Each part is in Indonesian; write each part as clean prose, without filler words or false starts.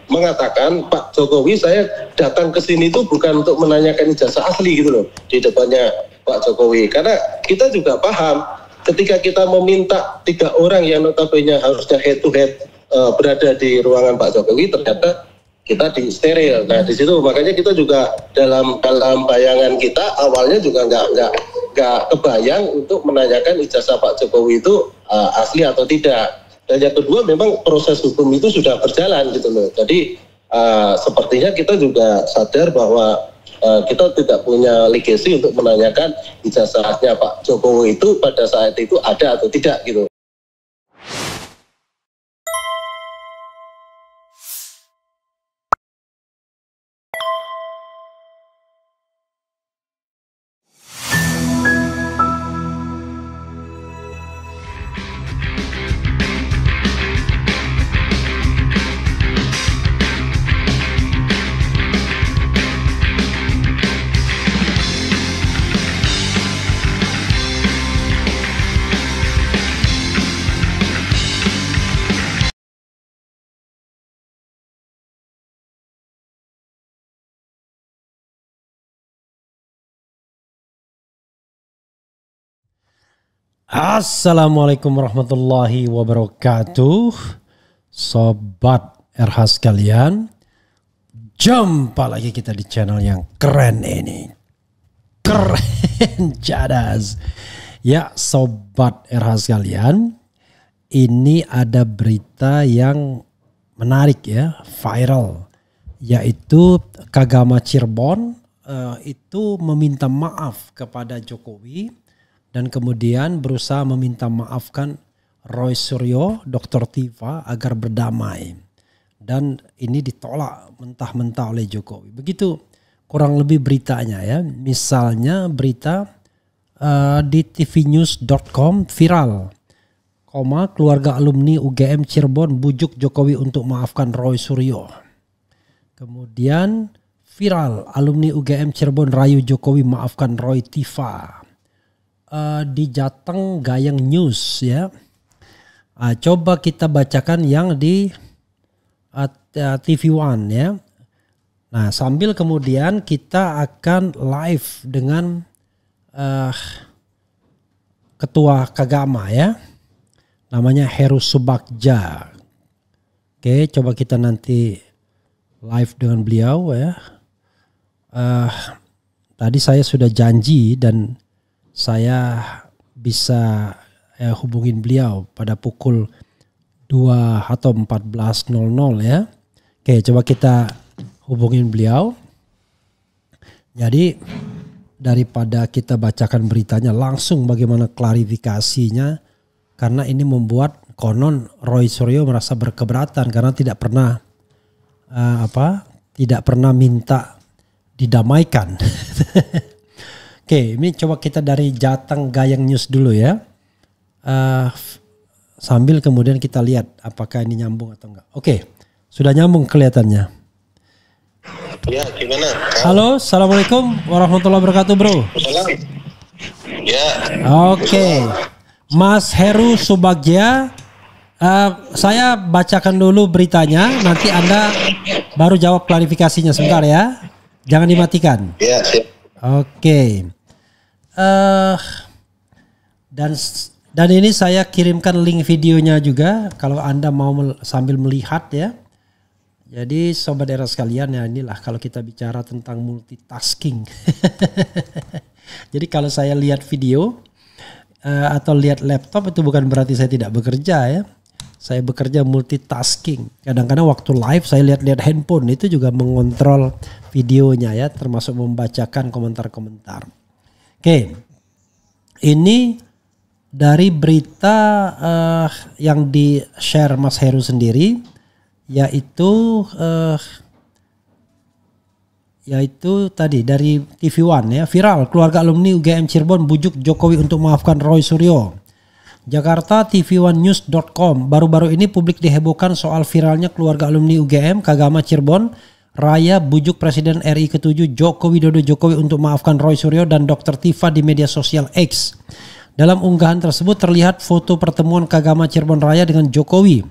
mengatakan Pak Jokowi saya datang ke sini itu bukan untuk menanyakan ijazah asli gitu loh di depannya Pak Jokowi. Karena kita juga paham ketika kita meminta 3 orang yang notabene harusnya head to head berada di ruangan Pak Jokowi, ternyata kita di steril. Nah di situ makanya kita juga dalam bayangan kita awalnya juga nggak kebayang untuk menanyakan ijazah Pak Jokowi itu asli atau tidak. Dan yang kedua memang proses hukum itu sudah berjalan gitu loh. Jadi sepertinya kita juga sadar bahwa kita tidak punya legasi untuk menanyakan ijazahnya Pak Jokowi itu pada saat itu ada atau tidak gitu. Assalamualaikum warahmatullahi wabarakatuh. Sobat RH sekalian, jumpa lagi kita di channel yang keren ini. Keren jadas. Ya Sobat RH sekalian, ini ada berita yang menarik ya, viral. Yaitu Kagama Cirebon itu meminta maaf kepada Jokowi. Dan kemudian berusaha meminta maafkan Roy Suryo, Dr. Tiva agar berdamai. Dan ini ditolak mentah-mentah oleh Jokowi. Begitu kurang lebih beritanya ya. Misalnya berita di tvnews.com viral. Keluarga alumni UGM Cirebon bujuk Jokowi untuk maafkan Roy Suryo. Kemudian viral, alumni UGM Cirebon rayu Jokowi maafkan Roy Tiva. Di Jateng Gayeng News ya. Coba kita bacakan yang di TV One ya. Nah sambil kemudian kita akan live dengan Ketua Kagama ya. Namanya Heru Subagja. Oke, coba kita nanti live dengan beliau ya. Tadi saya sudah janji dan saya bisa hubungin beliau pada pukul 2 atau 14.00 ya. Oke, coba kita hubungin beliau. Jadi daripada kita bacakan beritanya langsung bagaimana klarifikasinya, karena ini membuat konon Roy Suryo merasa berkeberatan karena tidak pernah tidak pernah minta didamaikan. Oke, ini coba kita dari Jateng Gayeng News dulu ya. Sambil kemudian kita lihat apakah ini nyambung atau enggak. Oke, sudah nyambung kelihatannya. Ya, gimana? Halo, assalamualaikum warahmatullahi wabarakatuh bro. Ya. Oke, Mas Heru Subagja, saya bacakan dulu beritanya. Nanti Anda baru jawab klarifikasinya sebentar ya. Jangan dimatikan. Ya, siap. Oke. Dan ini saya kirimkan link videonya juga kalau Anda mau sambil melihat ya. Jadi sobat era sekalian ya, inilah kalau kita bicara tentang multitasking. Jadi kalau saya lihat video atau lihat laptop itu bukan berarti saya tidak bekerja ya. Saya bekerja multitasking. Kadang-kadang waktu live saya lihat-lihat handphone itu juga mengontrol videonya ya, termasuk membacakan komentar-komentar. Oke, ini dari berita yang di-share Mas Heru sendiri, yaitu tadi dari TV One ya, viral keluarga alumni UGM Cirebon bujuk Jokowi untuk maafkan Roy Suryo. Jakarta tvOnenews.com, baru-baru ini publik dihebohkan soal viralnya keluarga alumni UGM Kagama Cirebon raya bujuk Presiden RI ke-7 Joko Widodo Jokowi untuk maafkan Roy Suryo dan Dr. Tiva di media sosial X. Dalam unggahan tersebut terlihat foto pertemuan Kagama Cirebon Raya dengan Jokowi.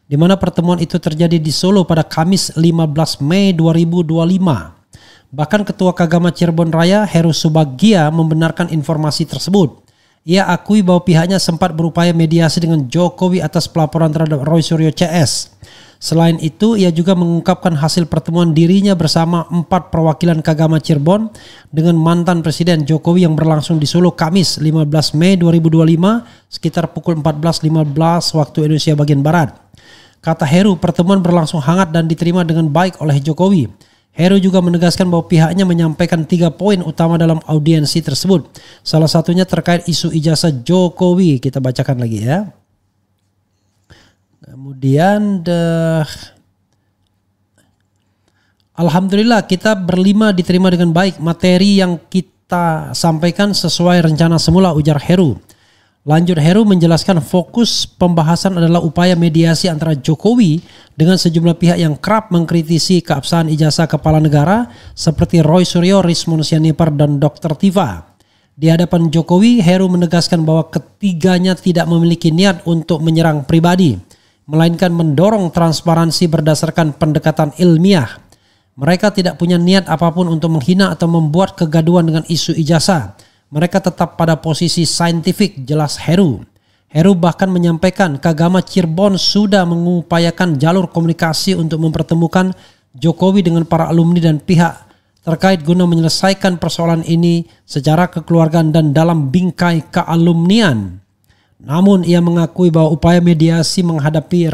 di mana pertemuan itu terjadi di Solo pada Kamis 15 Mei 2025. Bahkan Ketua Kagama Cirebon Raya Heru Subagia membenarkan informasi tersebut. Ia akui bahwa pihaknya sempat berupaya mediasi dengan Jokowi atas pelaporan terhadap Roy Suryo CS. Selain itu, ia juga mengungkapkan hasil pertemuan dirinya bersama 4 perwakilan Kagama Cirebon dengan mantan Presiden Jokowi yang berlangsung di Solo Kamis 15 Mei 2025 sekitar pukul 14.15 waktu Indonesia bagian Barat. Kata Heru, pertemuan berlangsung hangat dan diterima dengan baik oleh Jokowi. Heru juga menegaskan bahwa pihaknya menyampaikan 3 poin utama dalam audiensi tersebut. Salah satunya terkait isu ijazah Jokowi. Kita bacakan lagi ya. Kemudian alhamdulillah kita berlima diterima dengan baik. Materi yang kita sampaikan sesuai rencana semula, ujar Heru. Lanjut Heru menjelaskan fokus pembahasan adalah upaya mediasi antara Jokowi dengan sejumlah pihak yang kerap mengkritisi keabsahan ijazah kepala negara seperti Roy Suryo, Rismon Sianipar, dan Dr. Tiva. Di hadapan Jokowi, Heru menegaskan bahwa ketiganya tidak memiliki niat untuk menyerang pribadi, melainkan mendorong transparansi berdasarkan pendekatan ilmiah. Mereka tidak punya niat apapun untuk menghina atau membuat kegaduhan dengan isu ijazah. Mereka tetap pada posisi saintifik, jelas Heru. Heru bahkan menyampaikan Kagama Cirebon sudah mengupayakan jalur komunikasi untuk mempertemukan Jokowi dengan para alumni dan pihak terkait guna menyelesaikan persoalan ini secara kekeluargaan dan dalam bingkai kealumnian. Namun ia mengakui bahwa upaya mediasi menghadapi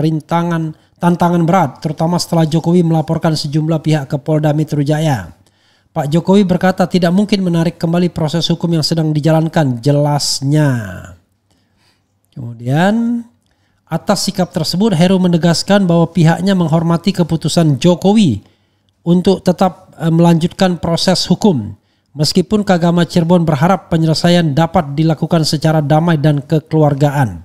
tantangan berat, terutama setelah Jokowi melaporkan sejumlah pihak ke Polda Metro Jaya. Pak Jokowi berkata tidak mungkin menarik kembali proses hukum yang sedang dijalankan, jelasnya. Kemudian atas sikap tersebut Heru menegaskan bahwa pihaknya menghormati keputusan Jokowi untuk tetap melanjutkan proses hukum. Meskipun Kagama Cirebon berharap penyelesaian dapat dilakukan secara damai dan kekeluargaan.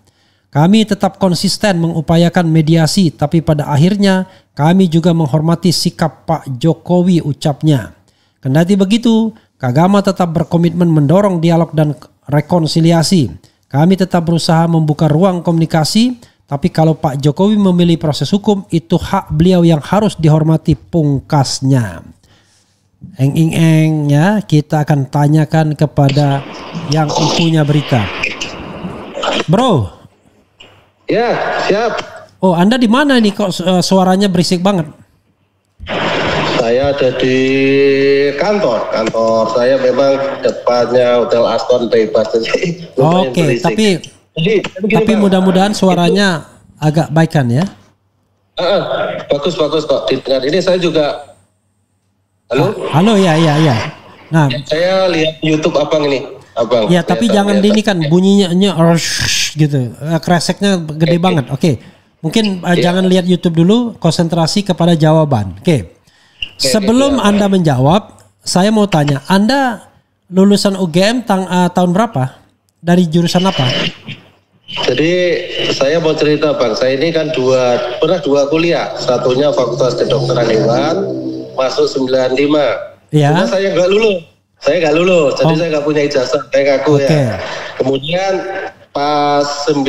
Kami tetap konsisten mengupayakan mediasi, tapi pada akhirnya kami juga menghormati sikap Pak Jokowi, ucapnya. Kendati begitu, Kagama tetap berkomitmen mendorong dialog dan rekonsiliasi. Kami tetap berusaha membuka ruang komunikasi, tapi kalau Pak Jokowi memilih proses hukum, itu hak beliau yang harus dihormati, pungkasnya. Ya, kita akan tanyakan kepada yang punya berita. Bro. Ya, siap. Oh, Anda di mana nih kok suaranya berisik banget? Saya ada di kantor. Kantor saya memang depannya Hotel Aston bebas. Oke, tapi mudah-mudahan suaranya agak baikan ya. Bagus kok didengar. Ini saya juga. Halo ya. Nah, saya lihat YouTube Abang ini, Abang. Ya, tapi jangan ini kan bunyinya gitu. Kreseknya gede banget. Oke. Mungkin jangan lihat YouTube dulu, konsentrasi kepada jawaban. Oke. Sebelum Anda menjawab, saya mau tanya, Anda lulusan UGM tahun berapa? Dari jurusan apa? Jadi saya mau cerita Bang, saya ini kan pernah dua kuliah. Satunya Fakultas Kedokteran Hewan, masuk 95. Ya. Cuma saya nggak lulus. Jadi saya nggak punya ijazah, saya ngaku ya. Kemudian pas 96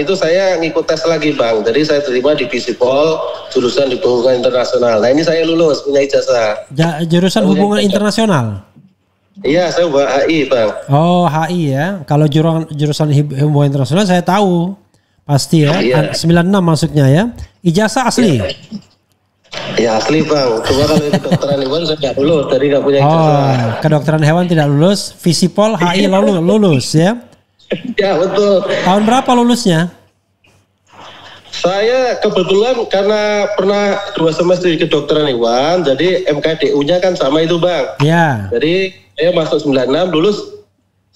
itu saya ngikut tes lagi Bang. Jadi saya terima di Visipol, jurusan di hubungan internasional. Nah ini saya lulus, punya ijazah. Jurusan hubungan internasional? Iya, saya HI Bang. Oh, HI ya. Kalau jurusan hubungan internasional saya tahu. Pasti ya. Iya. 96 masuknya ya. Ijazah asli? Ya asli Bang. Cuma kalau itu kedokteran hewan saya nggak lulus. Jadi nggak punya ijazah. Oh, kedokteran hewan tidak lulus. Visipol HI lulus ya. Ya betul. Tahun berapa lulusnya? Saya kebetulan karena pernah 2 semester di kedokteran hewan, jadi MKDU-nya kan sama itu Bang. Ya. Jadi saya masuk 96, lulus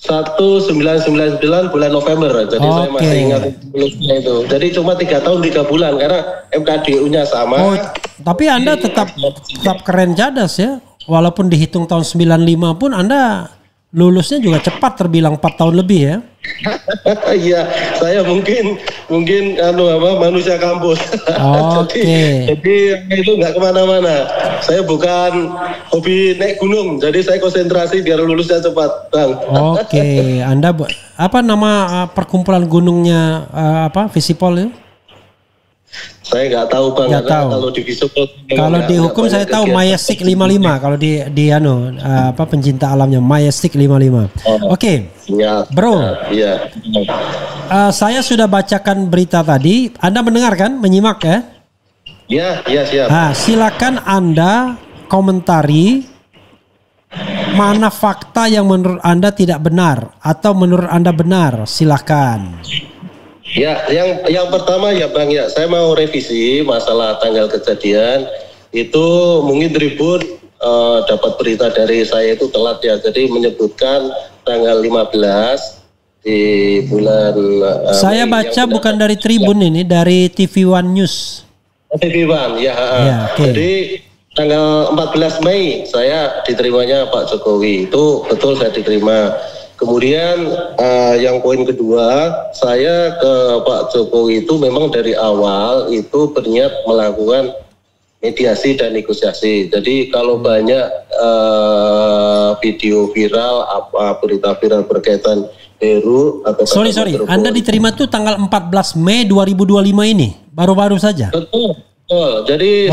1999 bulan November. Jadi saya masih ingat lulusnya itu. Jadi cuma 3 tahun 3 bulan karena MKDU-nya sama. Oh, tapi Anda tetap keren jadas ya. Walaupun dihitung tahun 95 pun Anda lulusnya juga cepat, terbilang 4 tahun lebih ya. Iya, saya mungkin manusia kampus. Jadi itu nggak kemana-mana. Saya bukan hobi naik gunung, jadi saya konsentrasi biar lulusnya cepat, Bang. Oke, Anda apa nama perkumpulan gunungnya Visipol ya? Saya nggak tahu Bang, Nggak tahu. kalau di visual. Kalau di hukum saya tahu Majestic 55 kalau di apa pencinta alamnya Majestic 55. Oke. Bro. Iya. Saya sudah bacakan berita tadi. Anda mendengarkan, menyimak ya? Iya, siap. Silakan Anda komentari mana fakta yang menurut Anda tidak benar atau menurut Anda benar. Silakan. Ya, yang pertama ya Bang ya, saya mau revisi masalah tanggal kejadian. Itu mungkin Tribun dapat berita dari saya itu telat ya. Jadi menyebutkan tanggal 15 di bulan saya baca bukan dari Tribun ini, dari TV One News. TV One ya. Okay. Jadi tanggal 14 Mei saya diterimanya Pak Jokowi. Itu betul saya diterima. Kemudian yang poin kedua, saya ke Pak Jokowi itu memang dari awal itu berniat melakukan mediasi dan negosiasi. Jadi kalau banyak video viral, berita viral berkaitan Heru atau sorry, Anda diterima tuh tanggal 14 Mei 2025 ini, baru-baru saja. Betul. Jadi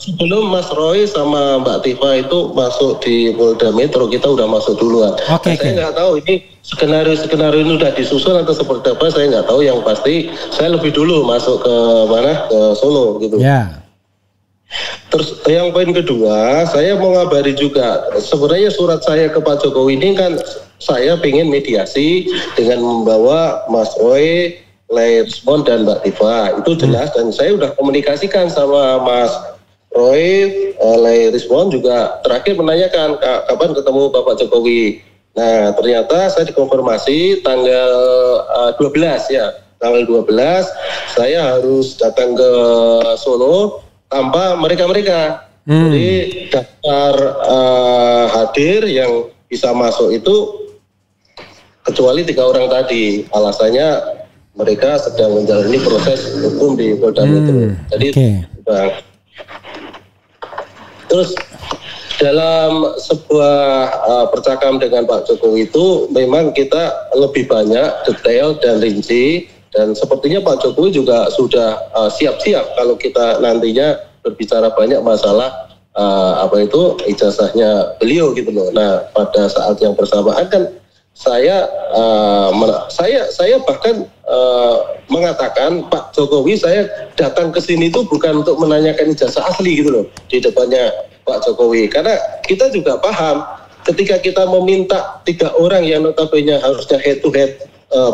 sebelum Mas Roy sama Mbak Tifa itu masuk di Polda Metro, kita udah masuk duluan. Saya nggak tahu ini skenario ini udah disusun atau seperti apa, saya nggak tahu. Yang pasti saya lebih dulu masuk ke mana, ke Solo gitu. Ya. Terus yang poin kedua, saya mau ngabari juga, sebenarnya surat saya ke Pak Jokowi ini kan saya pengen mediasi dengan membawa Mas Roy, Respon dan Mbak Tifa, itu jelas. Dan saya udah komunikasikan sama Mas Roy, Respon juga terakhir menanyakan kapan ketemu Bapak Jokowi. Nah ternyata saya dikonfirmasi tanggal 12 ya, tanggal 12 saya harus datang ke Solo tanpa mereka. Jadi daftar hadir yang bisa masuk itu kecuali 3 orang tadi, alasannya mereka sedang menjalani proses hukum di Polda Metro. Jadi, Bang. Terus dalam sebuah percakapan dengan Pak Jokowi itu memang kita lebih banyak detail dan rinci, dan sepertinya Pak Jokowi juga sudah siap-siap kalau kita nantinya berbicara banyak masalah ijazahnya beliau gitu loh. Nah pada saat yang bersamaan kan saya bahkan mengatakan Pak Jokowi, saya datang ke sini itu bukan untuk menanyakan ijazah asli gitu loh di depannya Pak Jokowi, karena kita juga paham ketika kita meminta 3 orang yang notabene harusnya head to head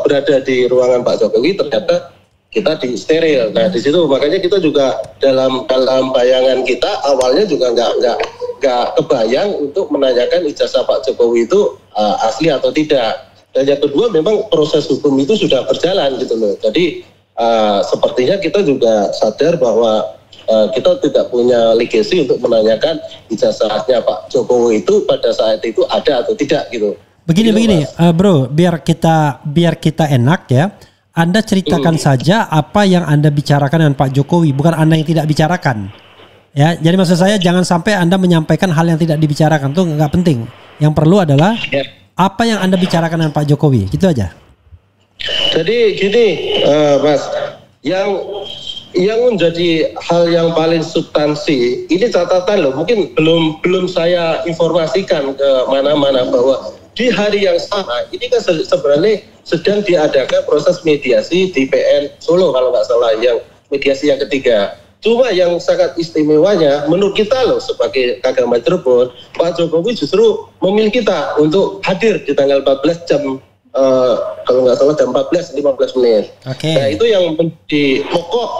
berada di ruangan Pak Jokowi, ternyata kita di steril. Nah di situ makanya kita juga dalam bayangan kita awalnya juga nggak kebayang untuk menanyakan ijazah Pak Jokowi itu asli atau tidak. Dan yang kedua memang proses hukum itu sudah berjalan gitu loh. Jadi sepertinya kita juga sadar bahwa kita tidak punya legasi untuk menanyakan ijazahnya Pak Jokowi itu pada saat itu ada atau tidak gitu. Begini, bro, biar kita enak ya. Anda ceritakan saja apa yang Anda bicarakan dengan Pak Jokowi, bukan Anda yang tidak bicarakan. Ya, jadi maksud saya jangan sampai Anda menyampaikan hal yang tidak dibicarakan, itu nggak penting. Yang perlu adalah apa yang Anda bicarakan dengan Pak Jokowi, gitu aja. Jadi gini, Mas, yang menjadi hal yang paling substansi, ini catatan loh, mungkin belum saya informasikan ke mana-mana bahwa di hari yang sama, ini kan sebenarnya sedang diadakan proses mediasi di PN Solo kalau nggak salah, yang mediasi yang ketiga. Cuma yang sangat istimewanya menurut kita loh sebagai Kagama Cirebon, Pak Jokowi justru memilih kita untuk hadir di tanggal 14 jam kalau nggak salah jam 14.15 menit. Nah itu yang menjadi pokok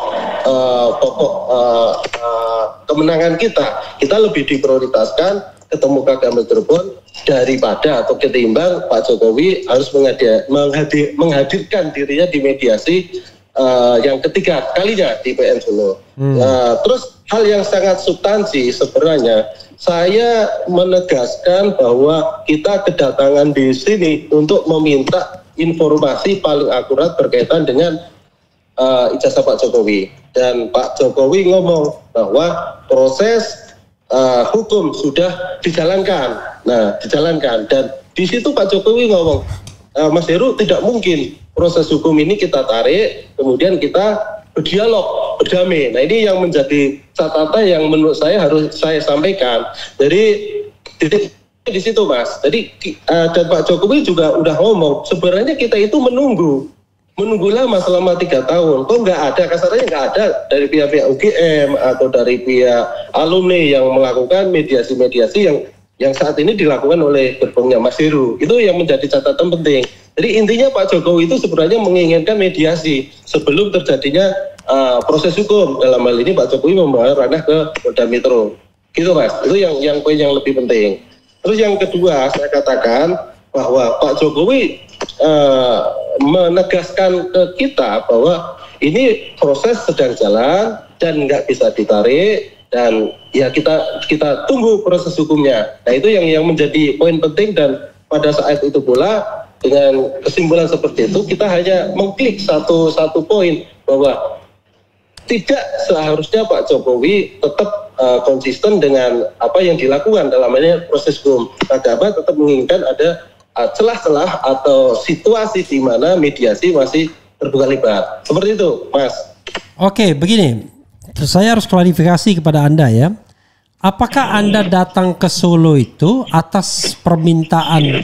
kemenangan kita. Kita lebih diprioritaskan ketemu Kagama Cirebon daripada atau ketimbang Pak Jokowi harus menghadirkan dirinya di mediasi yang ketiga kalinya di PN Solo. Terus hal yang sangat substansi sebenarnya, saya menegaskan bahwa kita kedatangan di sini untuk meminta informasi paling akurat berkaitan dengan ijazah Pak Jokowi. Dan Pak Jokowi ngomong bahwa proses hukum sudah dijalankan. Nah, dijalankan. Dan di situ Pak Jokowi ngomong, Mas Heru, tidak mungkin proses hukum ini kita tarik, kemudian kita berdialog, berdamai. Nah ini yang menjadi catatan yang menurut saya harus saya sampaikan. Jadi di situ Mas. Jadi dan Pak Jokowi juga udah ngomong, sebenarnya kita itu menunggu lama selama 3 tahun. Kok nggak ada, kasarnya nggak ada dari pihak-pihak UGM atau dari pihak alumni yang melakukan mediasi-mediasi yang saat ini dilakukan oleh gerbongnya Mas Heru. Itu yang menjadi catatan penting. Jadi intinya Pak Jokowi itu sebenarnya menginginkan mediasi sebelum terjadinya proses hukum. Dalam hal ini Pak Jokowi membawa ranah ke Polda Metro. Gitu Mas. Itu yang poin yang lebih penting. Terus yang kedua saya katakan bahwa Pak Jokowi menegaskan ke kita bahwa ini proses sedang jalan dan nggak bisa ditarik dan ya kita tunggu proses hukumnya. Nah itu yang menjadi poin penting dan pada saat itu pula dengan kesimpulan seperti itu kita hanya mengklik satu poin bahwa tidak seharusnya Pak Jokowi tetap konsisten dengan apa yang dilakukan dalam ini proses hukum. Agama tetap menginginkan ada celah-celah atau situasi di mana mediasi masih terbuka lebar. Seperti itu, Mas. Oke, begini. Saya harus klarifikasi kepada Anda ya. Apakah Anda datang ke Solo itu atas permintaan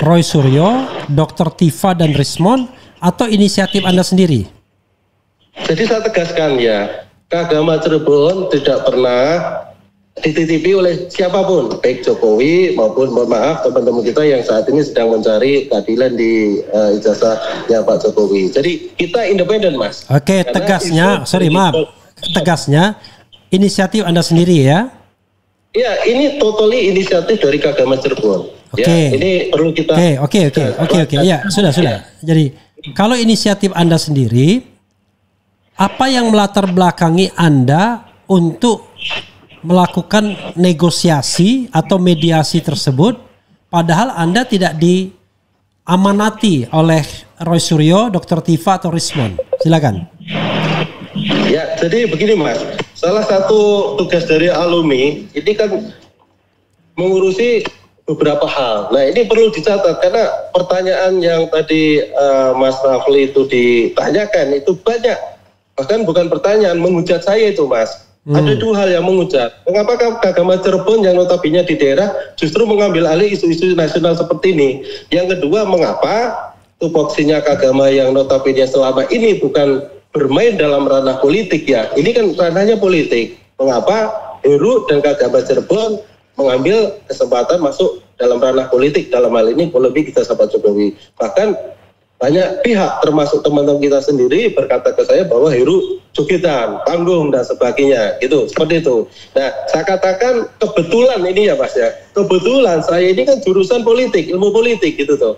Roy Suryo, Dr. Tifa dan Rismond atau inisiatif Anda sendiri? Jadi saya tegaskan ya, Agama Cirebon tidak pernah dititipi oleh siapapun, baik Jokowi maupun mohon maaf teman-teman kita yang saat ini sedang mencari keadilan di ijazahnya Pak Jokowi. Jadi kita independen Mas. Oke, tegasnya, tegasnya inisiatif Anda sendiri ya? Iya, ini totally inisiatif dari Agama Cirebon. Oke. Ya, ini perlu kita. Oke. Ya, sudah. Jadi kalau inisiatif Anda sendiri, apa yang melatar belakangi Anda untuk melakukan negosiasi atau mediasi tersebut padahal Anda tidak diamanati oleh Roy Suryo, Dr. Tifa atau Rismond? Silakan. Ya, jadi begini Mas. Salah satu tugas dari alumni ini kan mengurusi beberapa hal. Nah, ini perlu dicatat karena pertanyaan yang tadi Mas Rafli itu ditanyakan itu banyak. Bahkan bukan pertanyaan, menghujat saya itu Mas. Ada 2 hal yang menghujat. Mengapa Agama Cirebon yang notabene di daerah justru mengambil alih isu-isu nasional seperti ini? Yang kedua, mengapa tupoksinya Agama yang notabene selama ini bukan bermain dalam ranah politik ya? Ini kan ranahnya politik. Mengapa Heru dan Agama Cirebon mengambil kesempatan masuk dalam ranah politik, dalam hal ini polemik kita sama Jokowi? Bahkan banyak pihak termasuk teman-teman kita sendiri berkata ke saya bahwa Heru jogetan, panggung dan sebagainya gitu, seperti itu. Nah, saya katakan kebetulan ini ya Mas ya, kebetulan saya ini kan jurusan politik, ilmu politik gitu tuh,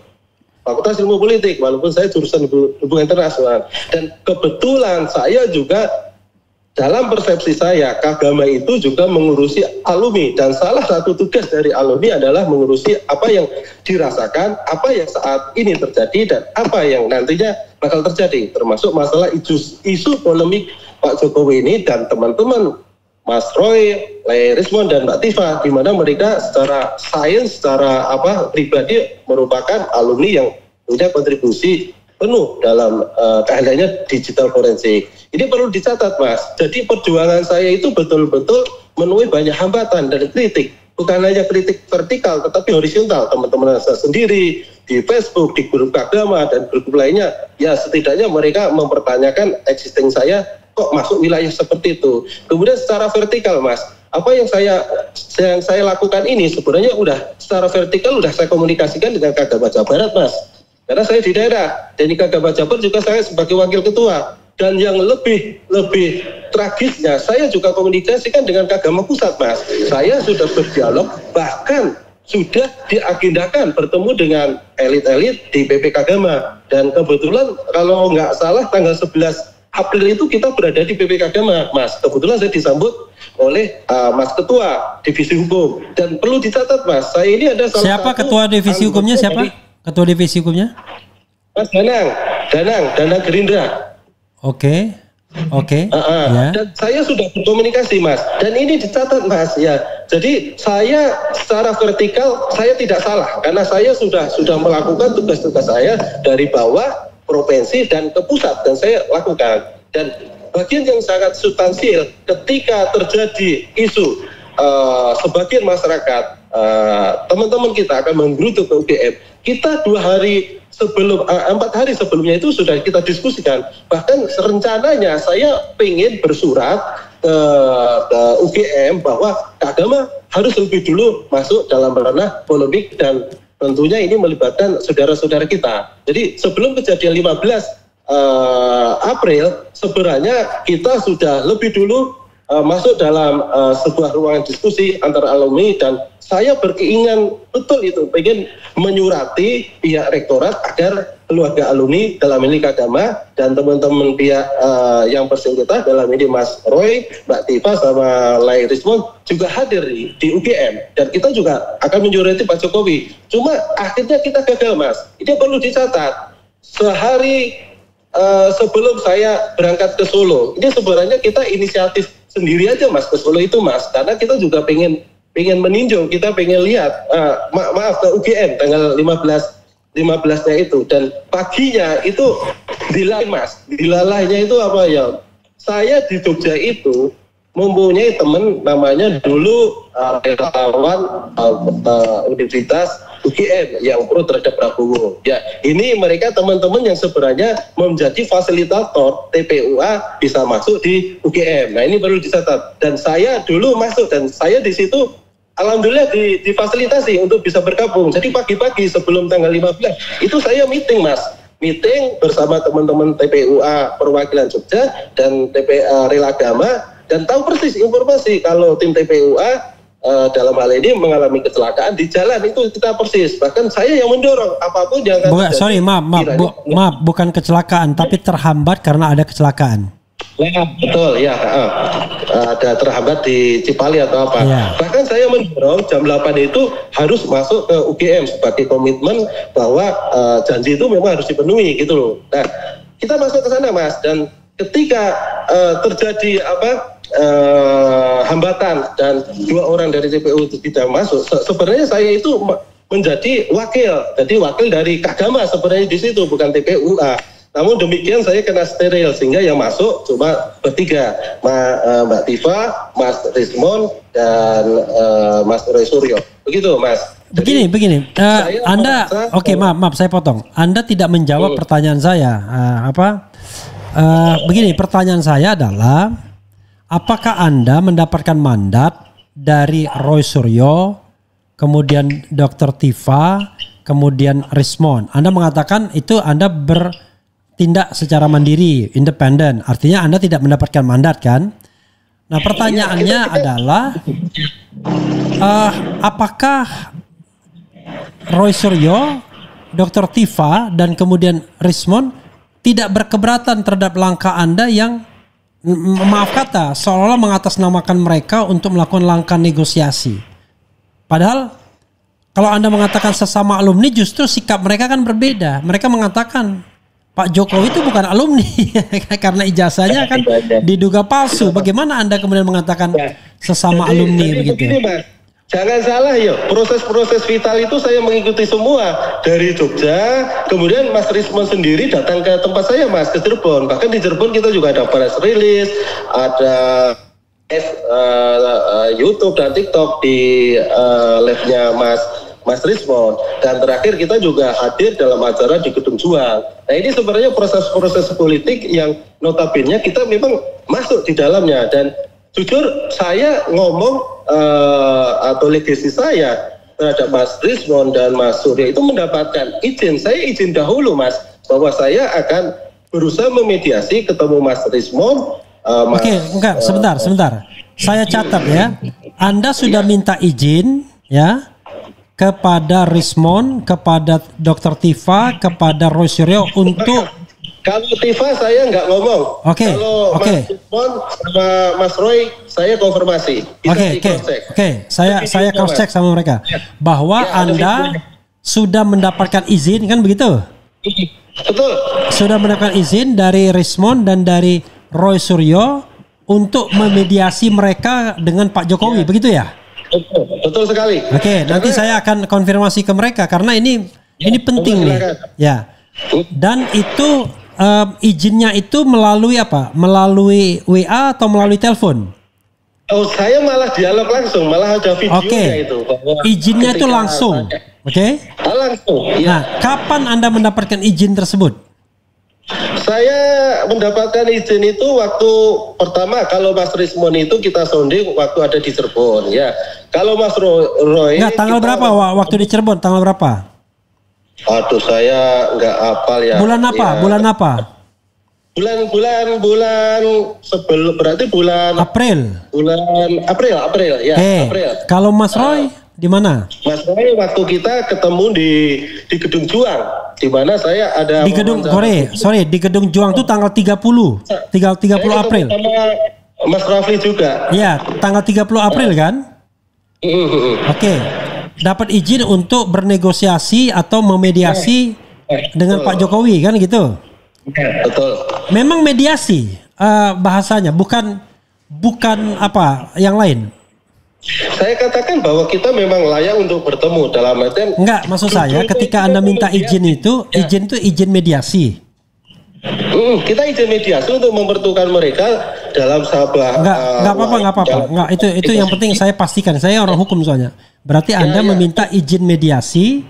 Fakultas Ilmu Politik, walaupun saya jurusan hubungan internasional, dan kebetulan saya juga dalam persepsi saya, Agama itu juga mengurusi alumni dan salah satu tugas dari alumni adalah mengurusi apa yang dirasakan, apa yang saat ini terjadi dan apa yang nantinya bakal terjadi, termasuk masalah isu polemik Pak Jokowi ini dan teman-teman Mas Roy, Rismond dan Mbak Tifa, di mana mereka secara sains, secara pribadi merupakan alumni yang punya kontribusi penuh dalam keahliannya digital forensik. Ini perlu dicatat Mas. Jadi perjuangan saya itu betul-betul menemui banyak hambatan dan kritik. Bukan hanya kritik vertikal tetapi horizontal. Teman-teman saya sendiri di Facebook, di grup Agama dan grup lainnya, ya setidaknya mereka mempertanyakan eksistensi saya kok masuk wilayah seperti itu. Kemudian secara vertikal Mas, apa yang saya lakukan ini sebenarnya udah secara vertikal udah saya komunikasikan dengan Agama Jawa Barat Mas. Karena saya di daerah, dan di Agama Jabar juga saya sebagai wakil ketua. Dan yang lebih tragisnya, saya juga komunikasikan dengan Agama Pusat, Mas. Saya sudah berdialog, bahkan sudah diagendakan bertemu dengan elit-elit di PP Agama. Dan kebetulan kalau nggak salah tanggal 11 April itu kita berada di PP Agama, Mas. Kebetulan saya disambut oleh Mas Ketua Divisi Hukum. Dan perlu dicatat, Mas, saya ini ada salah siapa satu Ketua Divisi Hukumnya siapa? Ketua Divisi Hukumnya? Mas Danang Gerindra. Oke. Ya. Dan saya sudah berkomunikasi, Mas. Dan ini dicatat, Mas. Ya. Jadi saya secara vertikal saya tidak salah karena saya sudah melakukan tugas-tugas saya dari bawah provinsi dan ke pusat dan saya lakukan. Dan bagian yang sangat substansial ketika terjadi isu sebagian masyarakat, teman-teman kita akan menggerutu ke UGM. Kita 4 hari sebelumnya itu sudah kita diskusikan. Bahkan rencananya saya ingin bersurat ke UGM bahwa agama harus lebih dulu masuk dalam ranah polemik, dan tentunya ini melibatkan saudara-saudara kita. Jadi sebelum kejadian 15 April sebenarnya kita sudah lebih dulu masuk dalam sebuah ruangan diskusi antara alumni, dan saya berkeinginan betul itu pengen menyurati pihak rektorat agar keluarga alumni dalam ini Kagama dan teman-teman pihak yang bersengketa dalam ini Mas Roy, Mbak Tifa sama Lai Rismon juga hadir di UGM, dan kita juga akan menyurati Pak Jokowi. Cuma akhirnya kita gagal, Mas. Ini perlu dicatat. Sehari sebelum saya berangkat ke Solo, ini sebenarnya kita inisiatif sendiri aja, Mas, ke Solo itu, Mas, karena kita juga pengen meninjau, kita pengen lihat maaf ke UGM tanggal 15-nya itu, dan paginya itu dilalai, Mas. Dilalainya itu apa ya? Saya di Jogja itu mempunyai teman namanya dulu relawan Universitas UGM yang pro terhadap Prabowo. Ya, ini mereka teman-teman yang sebenarnya menjadi fasilitator TPUA bisa masuk di UGM. Nah, ini perlu dicatat. Dan saya dulu masuk, dan saya di situ alhamdulillah difasilitasi untuk bisa bergabung. Jadi pagi-pagi sebelum tanggal 15 itu saya meeting, Mas. Meeting bersama teman-teman TPUA perwakilan Jogja dan Rela Agama, dan tahu persis informasi kalau tim TPUA dalam hal ini mengalami kecelakaan di jalan, itu kita persis. Bahkan saya yang mendorong apapun yang maaf, bukan kecelakaan, tapi terhambat karena ada kecelakaan. Ya, betul ya, ada terhambat di Cipali atau apa. Ya. Bahkan saya mendorong jam 8 itu harus masuk ke UGM sebagai komitmen bahwa janji itu memang harus dipenuhi gitu loh. Nah, kita masuk ke sana, Mas, dan ketika terjadi hambatan dan 2 orang dari TPU itu tidak masuk, sebenarnya saya itu menjadi wakil dari Kagama sebenarnya di situ, bukan TPUA. Namun demikian saya kena steril, sehingga yang masuk cuma bertiga, Mbak Tifa, Mas Rismon, dan Mas Roy Suryo. Begitu, Mas. Begini. Anda, maaf saya potong. Anda tidak menjawab pertanyaan saya. Begini, pertanyaan saya adalah, apakah Anda mendapatkan mandat dari Roy Suryo, kemudian Dr. Tifa, kemudian Rismon? Anda mengatakan itu Anda bertindak secara mandiri, independen. Artinya Anda tidak mendapatkan mandat, kan? Nah, pertanyaannya adalah, apakah Roy Suryo, Dr. Tifa, dan kemudian Rismon tidak berkeberatan terhadap langkah Anda yang, maaf kata, seolah-olah mengatasnamakan mereka untuk melakukan langkah negosiasi? Padahal kalau Anda mengatakan sesama alumni, justru sikap mereka kan berbeda. Mereka mengatakan Pak Jokowi itu bukan alumni karena ijazahnya kan diduga palsu. Bagaimana Anda kemudian mengatakan sesama alumni begitu? Begini, Mas. Jangan salah ya, proses-proses vital itu saya mengikuti semua dari Jogja. Kemudian Mas Rismon sendiri datang ke tempat saya, Mas, ke Cirebon. Bahkan di Cirebon kita juga ada press release, ada YouTube dan TikTok di live-nya Mas Rismon. Dan terakhir kita juga hadir dalam acara di Gedung Juang. Nah, ini sebenarnya proses-proses politik yang notabene kita memang masuk di dalamnya. Dan jujur saya ngomong atau legasi saya terhadap Mas Rismon dan Mas Surya itu mendapatkan izin. Saya izin dahulu, Mas, bahwa saya akan berusaha memediasi ketemu Mas Rismon. Sebentar. Saya catat ya. Anda sudah minta izin ya kepada Rismon, kepada Dr. Tifa, kepada Roy Suryo untuk. Kalau Tifa saya nggak ngomong. Kalau Mas Rismon sama Mas Roy saya konfirmasi. Saya cross check sama mereka bahwa Anda sudah mendapatkan izin, kan begitu? Betul. Sudah mendapatkan izin dari Rismon dan dari Roy Suryo untuk memediasi mereka dengan Pak Jokowi, begitu ya? Betul sekali. Nanti saya akan konfirmasi ke mereka karena ini penting nih. Ya. Dan itu izinnya itu melalui apa? Melalui WA atau melalui telepon? Oh, saya malah dialog langsung, malah ada videonya itu. Izinnya itu langsung. Oke. Langsung. Ya. Nah, kapan Anda mendapatkan izin tersebut? Saya mendapatkan izin itu waktu pertama, kalau Mas Rismon itu kita sounding waktu ada di Cirebon, ya. Kalau Mas Roy Enggak, tanggal berapa waktu di Cirebon? Tanggal berapa? Aduh, saya nggak hafal ya. Bulan apa? Ya. Bulan apa? Bulan sebelum, berarti bulan April. Bulan April ya. April. Kalau Mas Roy di mana? Mas Roy waktu kita ketemu di Gedung Juang, di mana saya ada di Gedung di Gedung Juang itu tanggal 30 April. Sama Mas Rafli juga. Iya, tanggal 30 April kan? Oke. Dapat izin untuk bernegosiasi atau memediasi dengan Pak Jokowi kan gitu? Betul. Memang mediasi bahasanya, bukan apa yang lain. Saya katakan bahwa kita memang layak untuk bertemu dalam artian. Enggak, maksud saya ketika Anda minta izin itu, izin mediasi. Kita izin mediasi untuk mempertemukan mereka dalam sebuah. Enggak apa-apa. Enggak, itu yang penting saya pastikan. Saya orang hukum soalnya. Berarti Anda meminta izin mediasi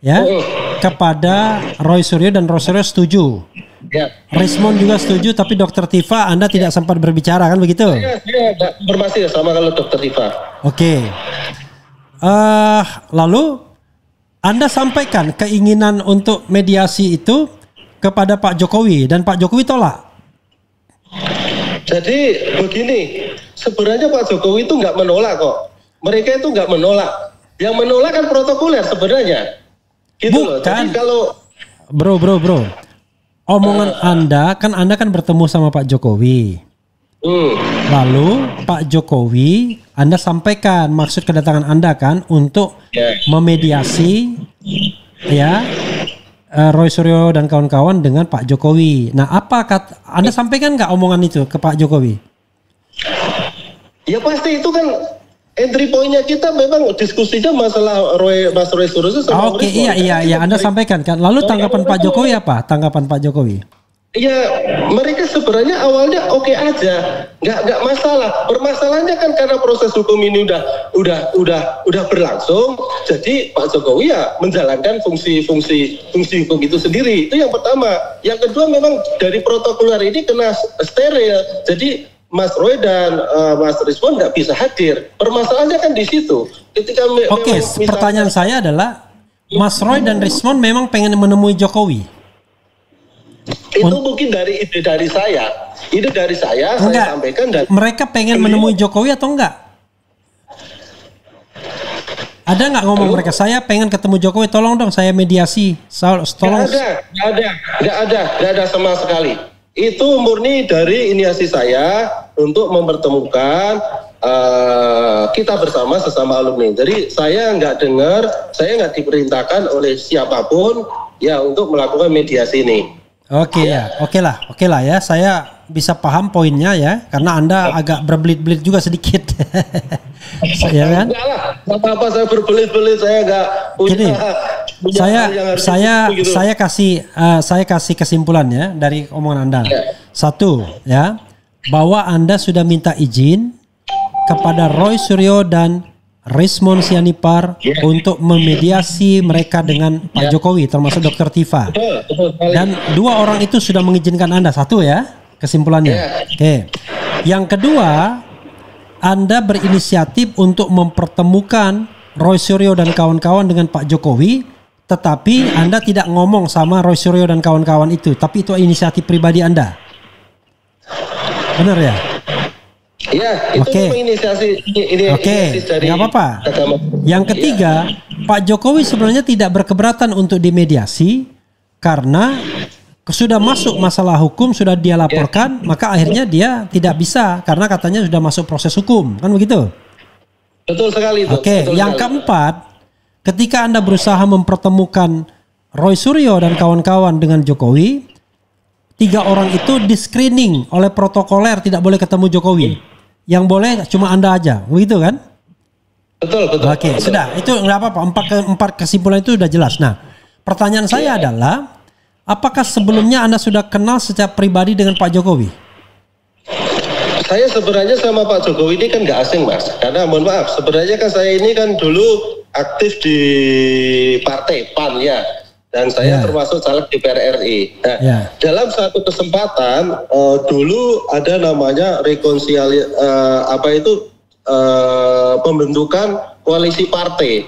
ya kepada Roy Suryo dan Roy Suryo setuju. Ya. Rismon juga setuju, tapi Dokter Tifa Anda tidak sempat berbicara kan begitu? Saya informasi sama kalau Dokter Tifa. Oke. Lalu Anda sampaikan keinginan untuk mediasi itu kepada Pak Jokowi dan Pak Jokowi tolak. Jadi begini, sebenarnya Pak Jokowi itu nggak menolak kok. Mereka itu nggak menolak. Yang menolak kan protokoler sebenarnya. Gitu loh. Jadi kalau Bro. Omongan Anda kan bertemu sama Pak Jokowi. Lalu Pak Jokowi Anda sampaikan maksud kedatangan Anda kan untuk memediasi ya Roy Suryo dan kawan-kawan dengan Pak Jokowi. Nah, apa Anda sampaikan nggak omongan itu ke Pak Jokowi? Ya pasti itu kan entry point-nya kita memang diskusinya masalah Mas Roy Suryo sama Oke, iya Anda sampaikan kan. Lalu tanggapan Pak Jokowi apa? Tanggapan Pak Jokowi? Ya, mereka sebenarnya awalnya oke aja, nggak masalah. Permasalahannya kan karena proses hukum ini udah berlangsung, jadi Pak Jokowi ya menjalankan fungsi hukum itu sendiri. Itu yang pertama. Yang kedua memang dari protokoler ini kena steril, jadi Mas Roy dan Mas Rismon nggak bisa hadir. Permasalahannya kan di situ. Ketika pertanyaan saya adalah Mas Roy dan Rismon memang pengen menemui Jokowi. Itu mungkin dari ide dari saya. Saya sampaikan dan mereka pengen menemui Jokowi atau enggak? Ada nggak ngomong mereka? Saya pengen ketemu Jokowi, tolong dong saya mediasi. Tolong. Nggak ada sama sekali. Itu murni dari inisiasi saya untuk mempertemukan kita bersama sesama alumni. Jadi saya nggak diperintahkan oleh siapapun ya untuk melakukan mediasi ini. Oke lah ya. Saya bisa paham poinnya ya, karena Anda agak berbelit-belit juga sedikit. Ya kan? Enggak lah, apa saya berbelit-belit, saya nggak punya. Saya kasih kesimpulan ya dari omongan Anda. Satu ya, bahwa Anda sudah minta izin kepada Roy Suryo dan Rismon Sianipar untuk memediasi mereka dengan Pak Jokowi, termasuk Dokter Tifa. Dan dua orang itu sudah mengizinkan Anda. Satu ya, kesimpulannya. Oke. Yang kedua, Anda berinisiatif untuk mempertemukan Roy Suryo dan kawan-kawan dengan Pak Jokowi, tetapi Anda tidak ngomong sama Roy Suryo dan kawan-kawan itu, tapi itu inisiatif pribadi Anda. Benar ya? Ya, itu inisiasi dari nggak apa-apa. Yang ketiga, Pak Jokowi sebenarnya tidak berkeberatan untuk dimediasi karena sudah masuk masalah hukum, sudah dia laporkan, maka akhirnya dia tidak bisa karena katanya sudah masuk proses hukum, kan begitu? Betul sekali itu. Yang keempat, ketika Anda berusaha mempertemukan Roy Suryo dan kawan-kawan dengan Jokowi, 3 orang itu di screening oleh protokoler, tidak boleh ketemu Jokowi. Yang boleh cuma Anda aja, begitu kan? Betul. Oke, sudah. Itu nggak apa-apa. 4 kesimpulan itu sudah jelas. Nah, pertanyaan saya adalah, apakah sebelumnya Anda sudah kenal secara pribadi dengan Pak Jokowi? Saya sebenarnya sama Pak Jokowi ini kan nggak asing, Mas. Karena mohon maaf, sebenarnya kan saya ini kan dulu aktif di Partai PAN ya. Dan saya termasuk caleg DPR RI. Nah, dalam satu kesempatan dulu ada namanya pembentukan koalisi partai.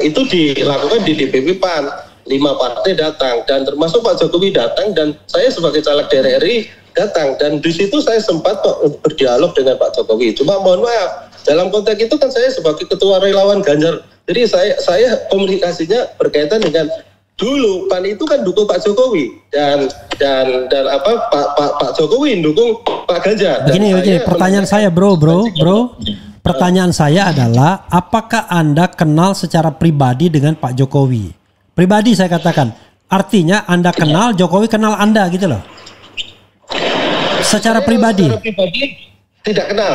Itu dilakukan di DPP PAN. 5 partai datang dan termasuk Pak Jokowi datang dan saya sebagai caleg DPR RI datang dan di situ saya sempat berdialog dengan Pak Jokowi. Cuma mohon maaf, dalam konteks itu kan saya sebagai ketua relawan Ganjar. Jadi saya komunikasinya berkaitan dengan dulu PAN itu kan dukung Pak Jokowi dan Pak Jokowi dukung Pak Ganjar. Begini, pertanyaan saya bro. Pertanyaan saya adalah apakah Anda kenal secara pribadi dengan Pak Jokowi? Pribadi saya katakan, artinya Anda kenal, Jokowi kenal Anda gitu loh. Secara pribadi. Secara pribadi tidak kenal.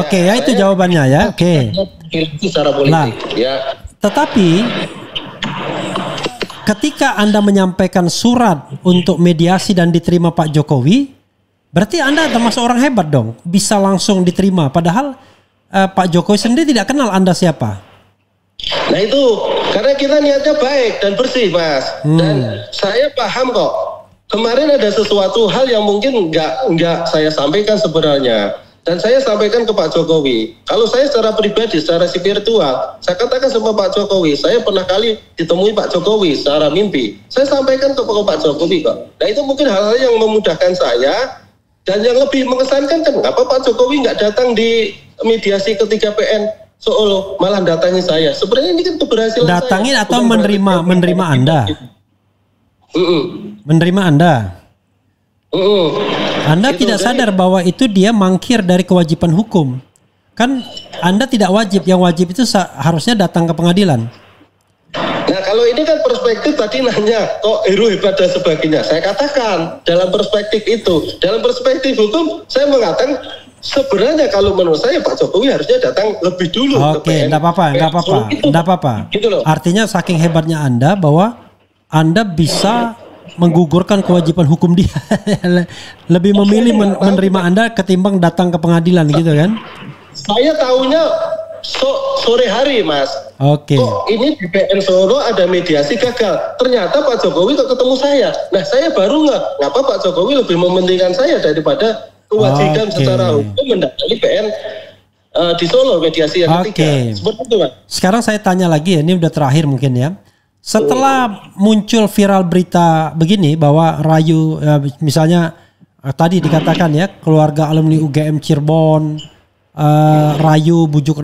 Oke, ya itu jawabannya ya. Oke. Secara politik. Ya. Tetapi ketika Anda menyampaikan surat untuk mediasi dan diterima Pak Jokowi, berarti Anda termasuk orang hebat dong, bisa langsung diterima. Padahal Pak Jokowi sendiri tidak kenal Anda siapa. Nah itu karena kita niatnya baik dan bersih, Mas. Dan saya paham kok. Kemarin ada sesuatu hal yang mungkin nggak saya sampaikan sebenarnya. Dan saya sampaikan ke Pak Jokowi. Kalau saya secara pribadi, secara spiritual, saya katakan sama Pak Jokowi, saya pernah kali ditemui Pak Jokowi secara mimpi. Saya sampaikan ke Pak Jokowi kok. Nah itu mungkin hal-hal yang memudahkan saya. Dan yang lebih mengesankan kan, kenapa Pak Jokowi nggak datang di mediasi ketiga PN Solo, malah datangi saya. Sebenarnya ini kan keberhasilan datangin saya. Atau menerima Anda? Menerima Anda? Anda tidak sadar bahwa itu dia mangkir dari kewajiban hukum. Kan Anda tidak wajib, yang wajib itu harusnya datang ke pengadilan. Nah kalau ini kan perspektif tadi nanya kok hero hebat dan sebagainya. Saya katakan dalam perspektif itu, dalam perspektif hukum saya mengatakan sebenarnya kalau menurut saya Pak Jokowi harusnya datang lebih dulu. Oke, enggak apa-apa. Gitu loh. Artinya saking hebatnya Anda bahwa Anda bisa menggugurkan kewajiban hukum dia. Lebih memilih menerima Anda ketimbang datang ke pengadilan gitu kan? Saya tahunya sore hari, Mas. Oke. Kok ini di PN Solo ada mediasi gagal. Ternyata Pak Jokowi kok ketemu saya. Nah, saya baru ngapa Pak Jokowi lebih mementingkan saya daripada kewajiban secara hukum mendatangi PN di Solo mediasi yang ketiga. Seperti itu, Mas. Sekarang saya tanya lagi ya, ini udah terakhir mungkin ya. Setelah muncul viral berita begini bahwa Rayu misalnya tadi dikatakan ya keluarga alumni UGM Cirebon Rayu bujuk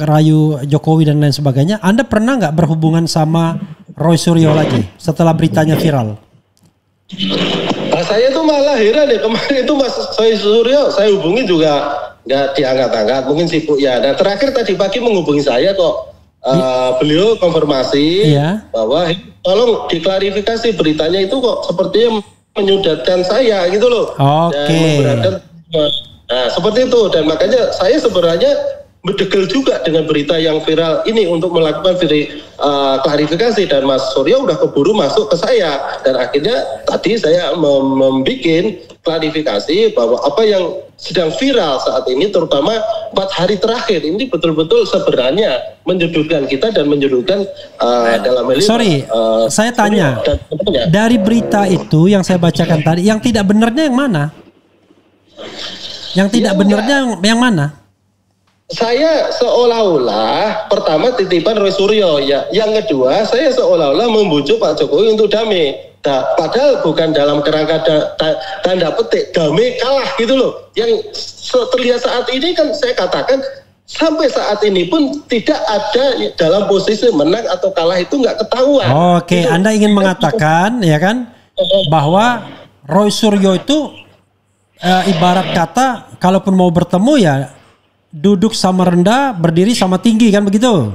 Rayu Jokowi dan lain sebagainya, Anda pernah nggak berhubungan sama Roy Suryo lagi setelah beritanya viral? Nah, saya tuh malah heran ya, kemarin itu Mas Roy Suryo saya hubungi juga nggak diangkat-angkat, mungkin sibuk ya. Nah terakhir tadi pagi menghubungi saya kok. Beliau konfirmasi bahwa tolong diklarifikasi beritanya itu kok sepertinya menyudutkan saya gitu loh. Nah seperti itu dan makanya saya sebenarnya berdegel juga dengan berita yang viral ini untuk melakukan klarifikasi dan Mas Suryo udah keburu masuk ke saya dan akhirnya tadi saya membuat klarifikasi bahwa apa yang sedang viral saat ini terutama 4 hari terakhir ini betul-betul sebenarnya menyudutkan kita dan menyudutkan dalam hal ini. Saya tanya dari berita itu yang saya bacakan tadi yang tidak benarnya yang mana? Yang tidak benarnya yang mana? Saya seolah-olah pertama titipan Roy Suryo ya, yang kedua saya seolah-olah membujuk Pak Jokowi untuk damai. Nah, padahal bukan dalam kerangka tanda petik damai kalah gitu loh. Yang terlihat saat ini kan saya katakan sampai saat ini pun tidak ada dalam posisi menang atau kalah itu nggak ketahuan. Oke, Anda ingin mengatakan ya kan bahwa Roy Suryo itu ibarat kata kalaupun mau bertemu ya duduk sama rendah, berdiri sama tinggi kan begitu?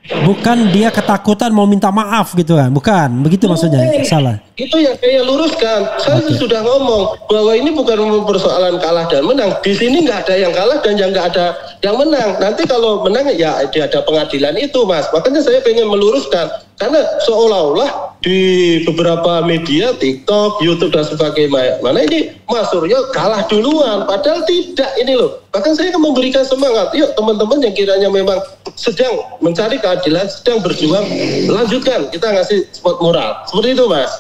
Bukan dia ketakutan mau minta maaf gitu kan? Bukan, begitu maksudnya? Salah. Itu yang saya luruskan. Saya sudah ngomong bahwa ini bukan persoalan kalah dan menang. Di sini nggak ada yang kalah dan yang nggak ada yang menang. Nanti kalau menang ya ada pengadilan itu, Mas. Makanya saya pengen meluruskan. Karena seolah-olah di beberapa media, TikTok, YouTube dan sebagainya, mana ini Mas Suryo kalah duluan. Padahal tidak ini loh. Bahkan saya akan memberikan semangat. Yuk teman-teman yang kiranya memang sedang mencari keadilan, sedang berjuang, lanjutkan. Kita ngasih support moral. Seperti itu, Mas.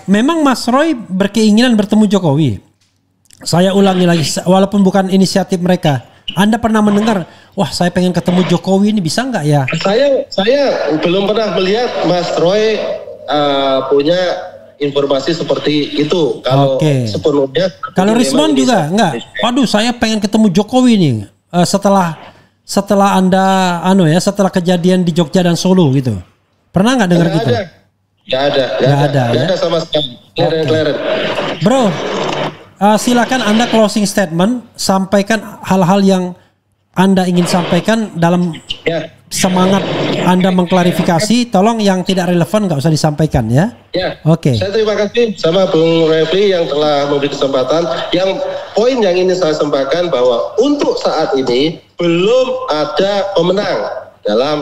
Memang Mas Roy berkeinginan bertemu Jokowi. Saya ulangi lagi, walaupun bukan inisiatif mereka. Anda pernah mendengar, wah saya pengen ketemu Jokowi ini, bisa nggak ya? Saya belum pernah melihat Mas Roy punya informasi seperti itu. Kalau sepenuhnya. Kalau Rismon juga enggak. Waduh, saya pengen ketemu Jokowi nih. Setelah Anda setelah kejadian di Jogja dan Solo gitu. Pernah nggak dengar gitu? Nggak ada sama sekali. Kleren. Bro, silakan Anda closing statement, sampaikan hal-hal yang Anda ingin sampaikan dalam semangat Anda mengklarifikasi. Tolong yang tidak relevan nggak usah disampaikan ya. Oke. Saya terima kasih sama Bung Refli yang telah memberi kesempatan. Yang poin yang ingin saya sampaikan bahwa untuk saat ini belum ada pemenang dalam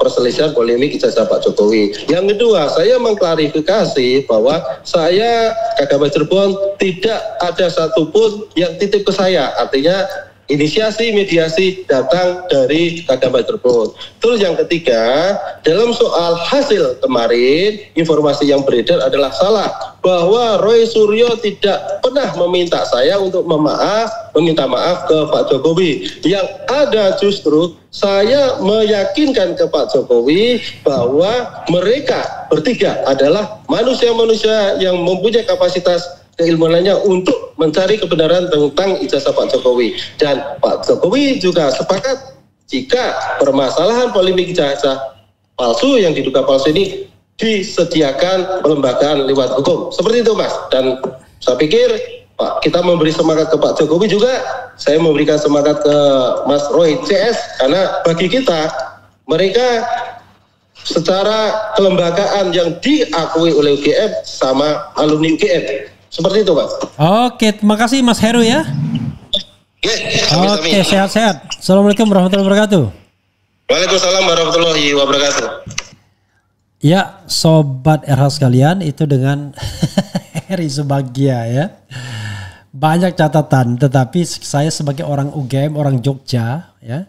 perselisihan polemik ijazah Pak Jokowi. Yang kedua, saya mengklarifikasi bahwa saya KKP Cirebon tidak ada satupun yang titip ke saya. Artinya inisiasi mediasi datang dari KKP Cirebon. Terus yang ketiga, dalam soal hasil kemarin, informasi yang beredar adalah salah. Bahwa Roy Suryo tidak pernah meminta saya untuk meminta maaf ke Pak Jokowi. Yang ada justru saya meyakinkan ke Pak Jokowi bahwa mereka bertiga adalah manusia-manusia yang mempunyai kapasitas keilmuannya untuk mencari kebenaran tentang ijazah Pak Jokowi. Dan Pak Jokowi juga sepakat jika permasalahan polemik ijazah palsu yang diduga palsu ini disediakan pelembagaan lewat hukum. Seperti itu, Mas. Dan saya pikir Pak, kita memberi semangat ke Pak Jokowi juga, saya memberikan semangat ke Mas Roy CS, karena bagi kita, mereka secara kelembagaan yang diakui oleh UGM sama alumni UGM. Seperti itu, Mas. Oke, terima kasih Mas Heru ya. Oke, sehat-sehat. Assalamualaikum warahmatullahi wabarakatuh. Waalaikumsalam warahmatullahi wabarakatuh. Ya, sobat RH sekalian, itu dengan Heri Subagia ya. Banyak catatan, tetapi saya sebagai orang UGM, orang Jogja ya,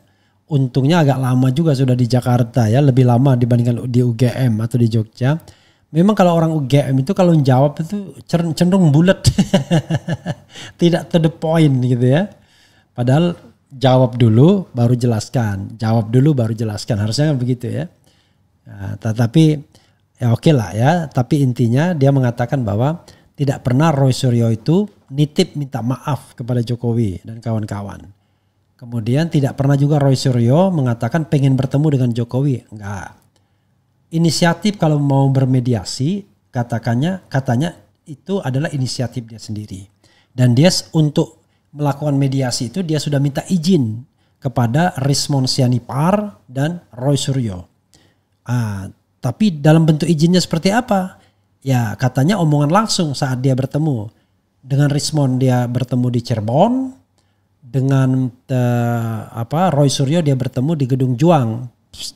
untungnya agak lama juga sudah di Jakarta ya, lebih lama dibandingkan di UGM atau di Jogja. Memang kalau orang UGM itu kalau jawab itu cenderung bulat, tidak to the point gitu ya. Padahal jawab dulu baru jelaskan, harusnya kan begitu ya. Nah, tetapi ya oke lah ya, tapi intinya dia mengatakan bahwa tidak pernah Roy Suryo itu nitip minta maaf kepada Jokowi dan kawan-kawan. Kemudian tidak pernah juga Roy Suryo mengatakan pengen bertemu dengan Jokowi. Enggak. Inisiatif kalau mau bermediasi katanya itu adalah inisiatif dia sendiri. Dan dia untuk melakukan mediasi itu dia sudah minta izin kepada Rismon Sianipar dan Roy Suryo. Tapi dalam bentuk izinnya seperti apa? Ya katanya omongan langsung saat dia bertemu. Dengan Rismon dia bertemu di Cirebon. Dengan Roy Suryo dia bertemu di Gedung Juang.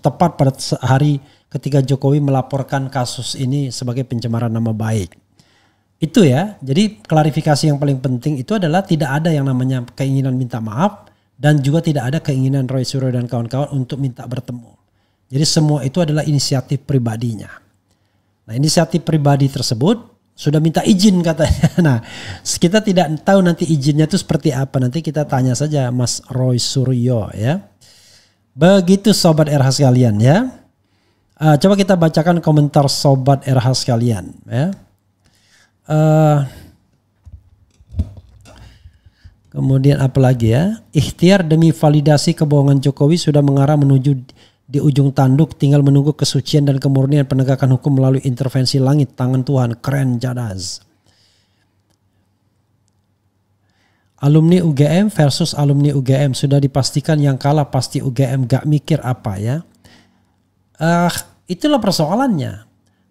Tepat pada hari ketika Jokowi melaporkan kasus ini sebagai pencemaran nama baik. Itu ya, jadi klarifikasi yang paling penting itu adalah tidak ada yang namanya keinginan minta maaf. Dan juga tidak ada keinginan Roy Suryo dan kawan-kawan untuk minta bertemu. Jadi semua itu adalah inisiatif pribadinya. Nah inisiatif pribadi tersebut sudah minta izin katanya. Nah kita tidak tahu nanti izinnya itu seperti apa. Nanti kita tanya saja Mas Roy Suryo ya. Begitu sobat RH sekalian ya. Coba kita bacakan komentar sobat RH sekalian ya. Kemudian apa lagi ya? Ikhtiar demi validasi kebohongan Jokowi sudah mengarah menuju di ujung tanduk, tinggal menunggu kesucian dan kemurnian penegakan hukum melalui intervensi langit tangan Tuhan. Keren Jadaz. Alumni UGM versus alumni UGM, sudah dipastikan yang kalah pasti UGM, gak mikir apa ya. Itulah persoalannya.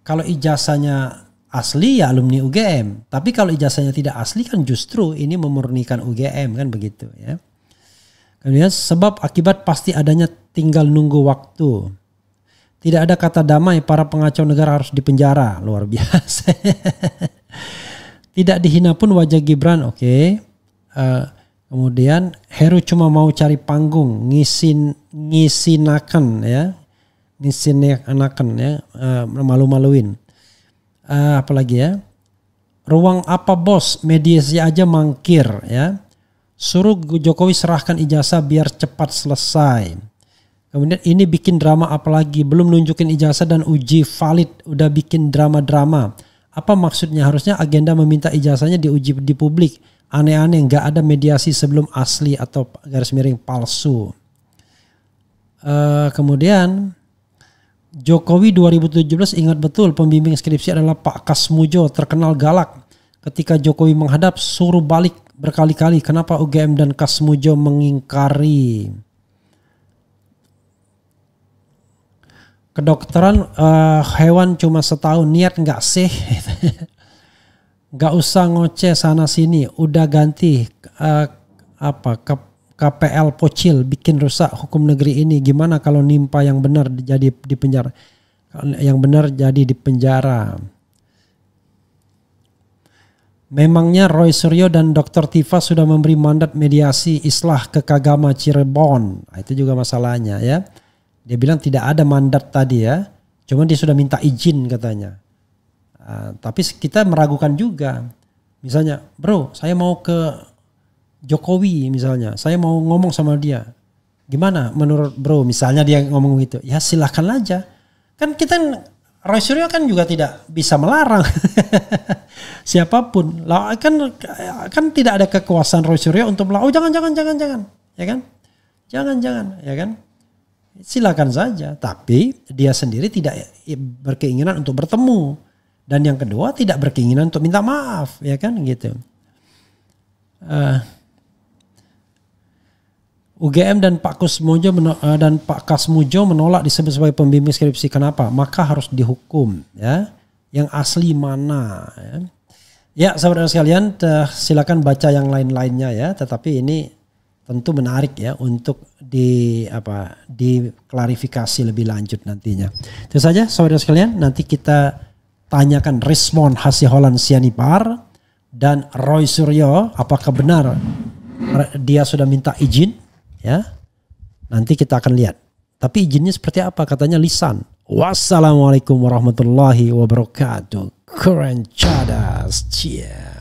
Kalau ijazahnya asli ya alumni UGM. Tapi kalau ijazahnya tidak asli kan justru ini memurnikan UGM kan begitu ya. Kemudian sebab akibat pasti adanya tinggal nunggu waktu. Tidak ada kata damai, para pengacau negara harus dipenjara. Luar biasa. Tidak dihina pun wajah Gibran, oke. Kemudian Heru cuma mau cari panggung, ngisinakan ya. Ngisinakan ya, malu-maluin. Apalagi ya. Ruang apa bos, mediasi aja mangkir ya. Suruh Jokowi serahkan ijazah biar cepat selesai. Kemudian ini bikin drama apalagi, belum nunjukin ijazah dan uji valid udah bikin drama-drama. Apa maksudnya? Harusnya agenda meminta ijazahnya diuji di publik. Aneh-aneh, nggak ada mediasi sebelum asli atau garis miring palsu. Kemudian Jokowi 2017 ingat betul pembimbing skripsi adalah Pak Kasmujo, terkenal galak. Ketika Jokowi menghadap suruh balik berkali-kali. Kenapa UGM dan Kasmujo mengingkari? Kedokteran hewan cuma setahun, niat nggak sih? Nggak usah ngoceh sana sini, udah ganti KPL Pocil bikin rusak hukum negeri ini. Gimana kalau nimpa yang benar jadi di penjara? Yang benar jadi di penjara. Memangnya Roy Suryo dan Dr. Tifa sudah memberi mandat mediasi islah ke Kagama Cirebon. Nah, itu juga masalahnya ya. Dia bilang tidak ada mandat tadi ya. Cuma dia sudah minta izin katanya. Tapi kita meragukan juga. Misalnya, bro saya mau ke Jokowi misalnya. Saya mau ngomong sama dia. Gimana menurut bro? Misalnya dia ngomong gitu. Ya silahkan aja. Kan kita, Roy Suryo kan juga tidak bisa melarang. Siapapun. Kan tidak ada kekuasaan Roy Suryo untuk melarang. Oh jangan. Ya kan? Jangan. Ya kan? Silakan saja, tapi dia sendiri tidak berkeinginan untuk bertemu, dan yang kedua tidak berkeinginan untuk minta maaf, ya kan gitu. UGM dan Pak Kasmujo menolak disebut sebagai pembimbing skripsi. Kenapa? Maka harus dihukum, ya. Yang asli mana? Ya, saudara sekalian, silakan baca yang lain-lainnya ya. Tetapi ini tentu menarik ya untuk diklarifikasi lebih lanjut nantinya. Itu saja saudara sekalian, nanti kita tanyakan respon Hasiholan Sianipar dan Roy Suryo apakah benar dia sudah minta izin ya. Nanti kita akan lihat. Tapi izinnya seperti apa? Katanya lisan. Wassalamualaikum warahmatullahi wabarakatuh. Keren cadas. Cia.